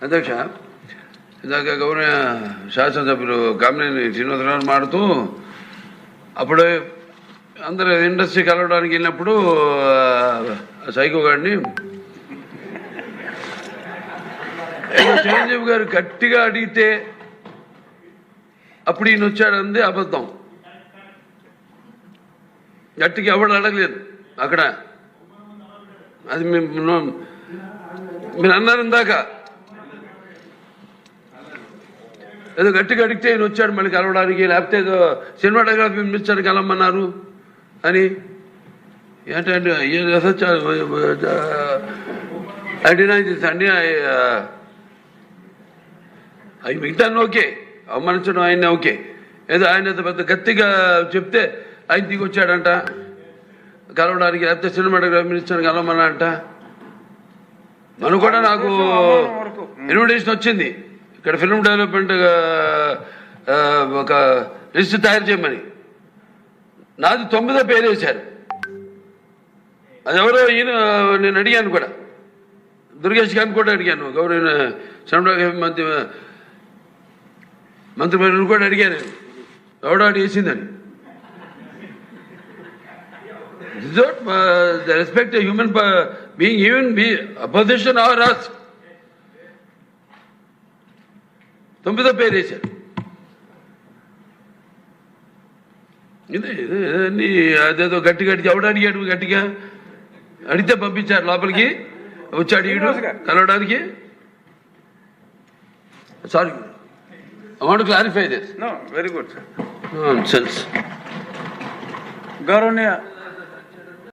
అధ్యక్ష, ఇందాక గౌరవ శాసనసభ్యులు కామినేని శ్రీనివాసరావు మాడుతూ అప్పుడు అందరూ ఇండస్ట్రీ కలవడానికి వెళ్ళినప్పుడు సైకో గారిని చిరంజీవి గారు గట్టిగా అడిగితే అప్పుడు ఈయన వచ్చాడంది అబద్ధం. గట్టిగా ఎవడు అడగలేదు అక్కడ. అది మీరు అన్నారు ఇందాక, ఏదో గట్టిగా అడిగితే ఈయన వచ్చాడు మళ్ళీ కలవడానికి, లేకపోతే ఏదో సినిమాటోగ్రఫీ మినిస్టర్ కలవమన్నారు అని. ఏంటంటే అండి అవి మిగతా ఓకే, అవమానించడం ఆయన ఓకే. ఏదో ఆయన పెద్ద గట్టిగా చెప్తే ఆయన దిగి వచ్చాడంట కలవడానికి, లేకపోతే సినిమాటోగ్రఫీ మినిస్టర్ కలవమన్నా అంట. మనం కూడా నాకు ఇన్విటేషన్ వచ్చింది ఇక్కడ ఫిల్మ్ డెవలప్మెంట్ ఒక లిస్ట్ తయారు చేయమని. నాది 9వ పేరు వేశారు. అది ఎవరో ఈయన నేను అడిగాను కూడా, దుర్గేష్ గారిని కూడా అడిగాను, గౌరవ సినిమాటోగ్రఫీ మంత్రి కూడా అడిగాను ఎవడో వేసిందని. The respect a human being, even be opposition or us. 9వ పేరు వేశారు. ఇదే అదేదో గట్టి ఎవడు అడిగాడు, గట్టిగా అడిగితే పంపించారు లోపలికి, వచ్చాడు ఈడు కలవడానికి. Sorry, I want to clarify this. No, very good. Nonsense. గౌరవనీయ